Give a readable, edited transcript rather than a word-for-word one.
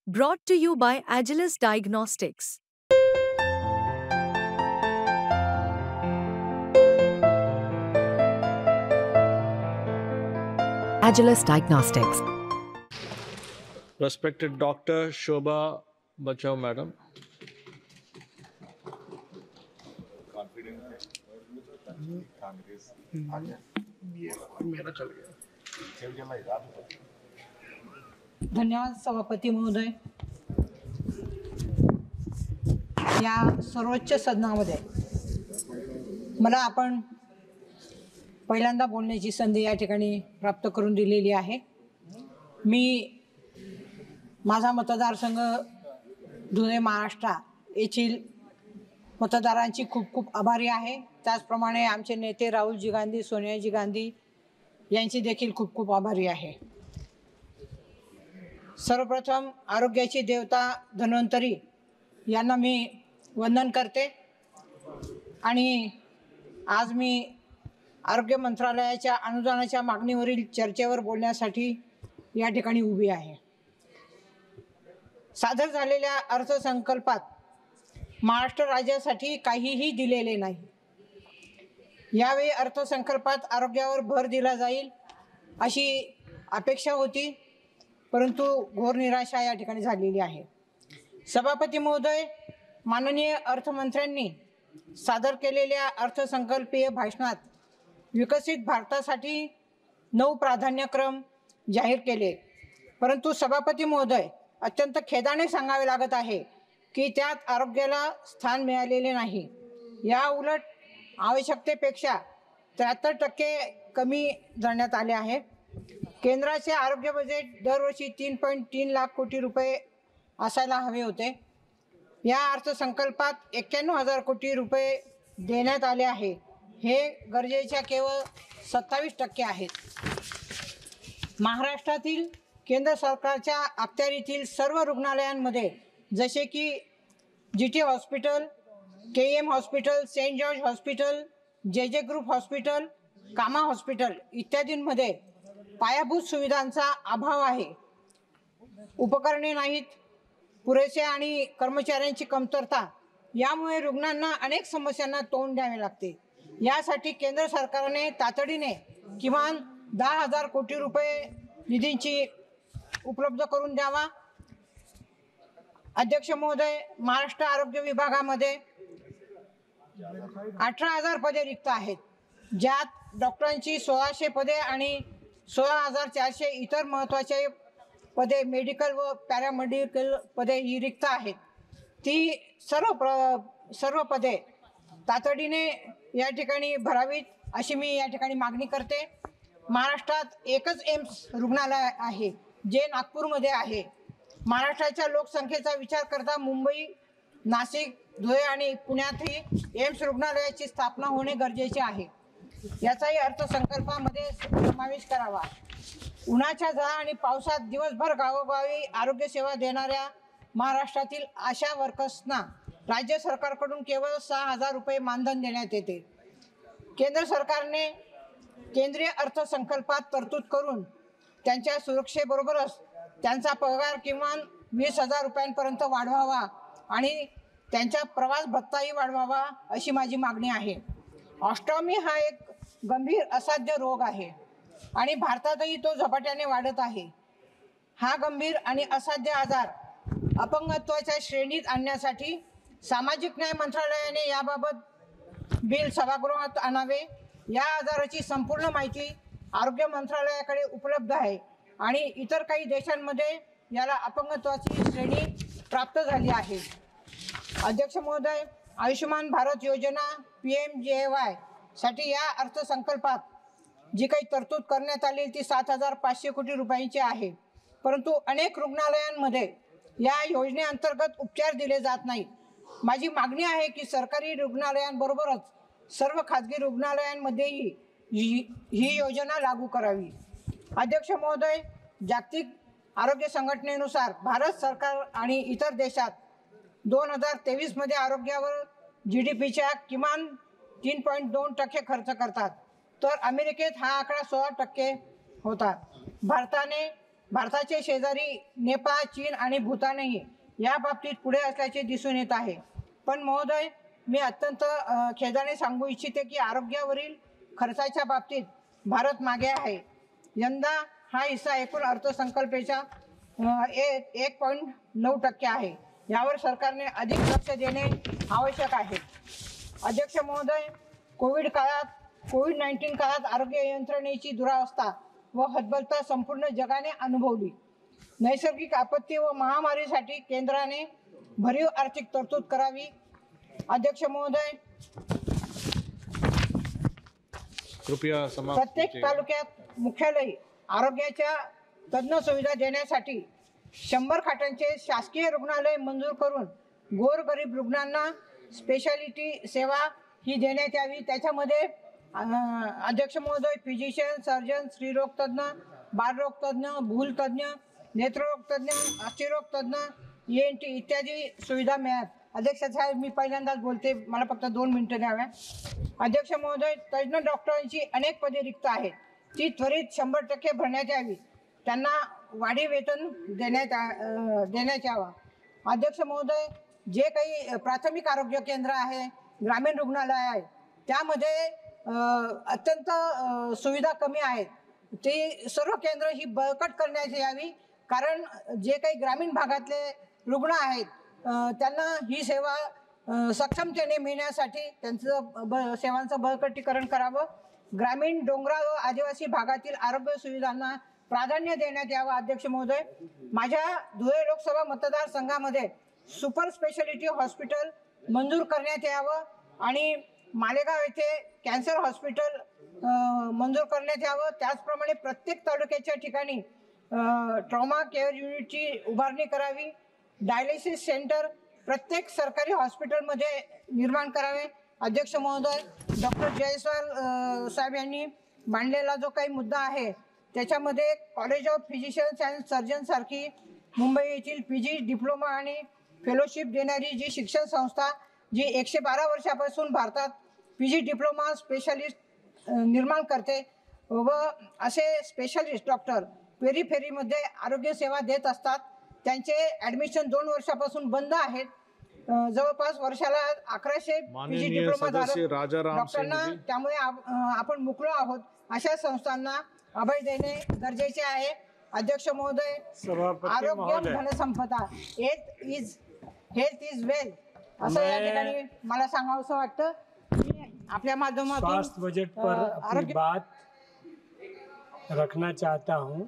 Brought to you by Agilus Diagnostics. Agilus Diagnostics. Respected Dr. Shobha Bachao, Madam. धन्यवाद सभापती महोदय. या सर्वोच्च सदनामध्ये मला आपण पहिल्यांदा बोलण्याची संधी या ठिकाणी प्राप्त करून दिलेली आहे. मी माझा मतदारसंघ धुळे महाराष्ट्र येथील मतदारांची खूप खूप आभारी आहे. त्याचप्रमाणे आमचे नेते राहुलजी गांधी, सोनियाजी गांधी यांची देखील खूप खूप आभारी आहे. सर्वप्रथम आरोग्याची देवता धन्वंतरी यांना मी वंदन करते आणि आज मी आरोग्य मंत्रालयाच्या अनुदानाच्या मागणीवरील चर्चेवर बोलण्यासाठी या ठिकाणी उभी आहे. सादर झालेल्या अर्थसंकल्पात महाराष्ट्र राज्यासाठी काहीही दिलेले नाही. यावेळी अर्थसंकल्पात आरोग्यावर भर दिला जाईल अशी अपेक्षा होती, परंतु घोर निराशा या ठिकाणी झालेली आहे. सभापती महोदय, माननीय अर्थमंत्र्यांनी सादर केलेल्या अर्थसंकल्पीय भाषणात विकसित भारतासाठी 9 प्राधान्यक्रम जाहीर केले, परंतु सभापती महोदय, अत्यंत खेदाने सांगावे लागत आहे की त्यात आरोग्याला स्थान मिळालेले नाही. या उलट आवश्यकतेपेक्षा 73% कमी धरण्यात आले आहे. केंद्राचे आरोग्य बजेट दरवर्षी 3.3 लाख कोटी रुपये असायला हवे होते. या अर्थसंकल्पात 91,000 कोटी रुपये देण्यात आले आहे. हे गरजेच्या केवळ 27% आहेत. महाराष्ट्रातील केंद्र सरकारच्या अखत्यारीतील सर्व रुग्णालयांमध्ये जसे की GT hospital, KM hospital, Saint George hospital, JJ group hospital, Cama hospital इत्यादींमध्ये पायाभूत सुविधांचा अभाव आहे. उपकरणे नाहीत, पुरेसे आणि कर्मचाऱ्यांची कमतरता, यामुळे रुग्णांना अनेक समस्यांना तोंड द्यावे लागते. यासाठी केंद्र सरकारने तातडीने किमान 10,000 कोटी रुपये निधीची उपलब्ध करून द्यावा. अध्यक्ष महोदय, महाराष्ट्र आरोग्य विभागामध्ये 18,000 पदे रिक्त आहेत, ज्यात डॉक्टरांची 1,600 पदे आणि 16,400 इतर महत्त्वाचे पदे, मेडिकल व पॅरामेडिकल पदे ही रिक्त आहेत. ती सर्व पदे तातडीने या ठिकाणी भरावीत अशी मी या ठिकाणी मागणी करते. महाराष्ट्रात एकच एम्स रुग्णालय आहे, जे नागपूरमध्ये आहे. महाराष्ट्राच्या लोकसंख्येचा विचार करता मुंबई, नाशिक, धुळे आणि पुण्यातही एम्स रुग्णालयाची स्थापना होणे गरजेचे आहे. याचाही अर्थसंकल्पामध्ये समावेश करावा. उन्हाच्या झळा आणि पावसात दिवसभर गावोगावी आरोग्यसेवा देणाऱ्या महाराष्ट्रातील आशा वर्कर्सना राज्य सरकारकडून केवळ 6,000 रुपये मानधन देण्यात येते. केंद्र सरकारने केंद्रीय अर्थसंकल्पात तरतूद करून त्यांच्या सुरक्षेबरोबरच त्यांचा पगार किमान 20,000 रुपयांपर्यंत वाढवावा आणि त्यांचा प्रवास भत्ताही वाढवावा अशी माझी मागणी आहे. ऑस्टॉमी हा एक गंभीर असाध्य रोग आहे आणि भारतातही तो झपाट्याने वाढत आहे. हा गंभीर आणि असाध्य आजार अपंगत्वाच्या श्रेणीत आणण्यासाठी सामाजिक न्याय मंत्रालयाने याबाबत बिल सभागृहात आणावे. या आजाराची संपूर्ण माहिती आरोग्य मंत्रालयाकडे उपलब्ध आहे आणि इतर काही देशांमध्ये याला अपंगत्वाची श्रेणी प्राप्त झाली आहे. अध्यक्ष महोदय, आयुष्यमान भारत योजना PMJAY साठी या अर्थसंकल्पात जी काही तरतूद करण्यात आली ती 7,500 कोटी रुपयांची आहे, परंतु अनेक रुग्णालयांमध्ये या योजनेअंतर्गत उपचार दिले जात नाहीत. माझी मागणी आहे की सरकारी रुग्णालयांबरोबरच सर्व खाजगी रुग्णालयांमध्येही ही योजना लागू करावी. अध्यक्ष महोदय, जागतिक आरोग्य संघटनेनुसार भारत सरकार आणि इतर देशात 2023 मध्ये आरोग्यावर GDPच्या किमान 3.2% खर्च करतात, तर अमेरिकेत हा आकडा 16% होता. भारताने भारताचे शेजारी नेपाळ, चीन आणि भूतानही या बाबतीत पुढे असल्याचे दिसून येत आहे. पण महोदय, मी अत्यंत खेदाने सांगू इच्छिते की आरोग्यावरील खर्चाच्या बाबतीत भारत मागे आहे. यंदा हा हिस्सा एकूण अर्थसंकल्पाच्या 1.9% आहे. यावर सरकारने अधिक लक्ष देणे आवश्यक आहे. अध्यक्ष महोदय, कोविड-19 काळात आरोग्य यंत्रणेची दुरावस्था व हतबलता संपूर्ण जगाने अनुभवली. नैसर्गिक आपत्ती व महामारीसाठी केंद्राने भरीव आर्थिक तरतूद करावी. अध्यक्ष महोदय, कृपया समाप्त प्रत्येक कीजिएगा. तालुक्यात मुख्यालयी आरोग्याच्या तज्ञ सुविधा देण्यासाठी 100 खाटांचे शासकीय रुग्णालय मंजूर करून गोरगरीब रुग्णांना स्पेशालिटी सेवा ही देण्यात यावी. त्याच्यामध्ये अध्यक्ष महोदय, फिजिशियन, सर्जन, स्त्रीरोग तज्ञ, बालरोग तज्ञ, भूलतज्ञ, नेत्ररोग तज्ञ, अस्थिरोग तज्ञ, ENT इत्यादी सुविधा मिळाव्यात. अध्यक्ष साहेब, मी पहिल्यांदाच बोलते, मला फक्त 2 मिनिटं द्याव्या. अध्यक्ष महोदय, तज्ञ डॉक्टरांची अनेक पदे रिक्त आहेत. ती त्वरित 100% भरण्यात यावी. त्यांना वाढीव वेतन देण्यात यावा. अध्यक्ष महोदय, जे काही प्राथमिक आरोग्य केंद्र आहे, ग्रामीण रुग्णालय आहे, त्यामध्ये अत्यंत सुविधा कमी आहेत. ती सर्व केंद्र ही बळकट करण्यात यावी. कारण जे काही ग्रामीण भागातले रुग्ण आहेत त्यांना ही सेवा सक्षमतेने मिळण्यासाठी त्यांचं सेवांचं बळकटीकरण करावं. ग्रामीण, डोंगराळ व आदिवासी भागातील आरोग्य सुविधांना प्राधान्य देण्यात यावं. अध्यक्ष महोदय, माझ्या धुळे लोकसभा मतदारसंघामध्ये सुपर स्पेशालिटी हॉस्पिटल मंजूर करण्यात यावं आणि मालेगाव येथे कॅन्सर हॉस्पिटल मंजूर करण्यात यावं. त्याचप्रमाणे प्रत्येक तालुक्याच्या ठिकाणी ट्रॉमा केअर युनिटची उभारणी करावी. डायलिसिस सेंटर प्रत्येक सरकारी हॉस्पिटलमध्ये निर्माण करावे. अध्यक्ष महोदय, डॉक्टर जयस्वाल साहेब यांनी मांडलेला जो काही मुद्दा आहे त्याच्यामध्ये college of physicians and surgeon सारखी मुंबई येथील PG डिप्लोमा आणि फेलोशिप देणारी जी शिक्षण संस्था जी 112 वर्षापासून भारतात PG डिप्लोमा स्पेशालिस्ट निर्माण करते व असे स्पेशालिस्ट डॉक्टर पेरीफेरीमध्ये आरोग्य सेवा देत असतात. त्यांचे ॲडमिशन 2 वर्षापासून बंद आहेत. जवळपास वर्षाला 1100 PG डिप्लोमा डॉक्टरांना त्यामुळे आपण मुकलो आहोत. अशा संस्थांना अभय देणे गरजेचे आहे. अध्यक्ष महोदय, आरोग्य धनसंपदा, हेल्थ इज वेल्थ असं या ठिकाणी मला सांगावंसं वाटतं. मी आपल्या माध्यमातून स्वास्थ्य बजट पर अपनी बात रखना चाहता हूं.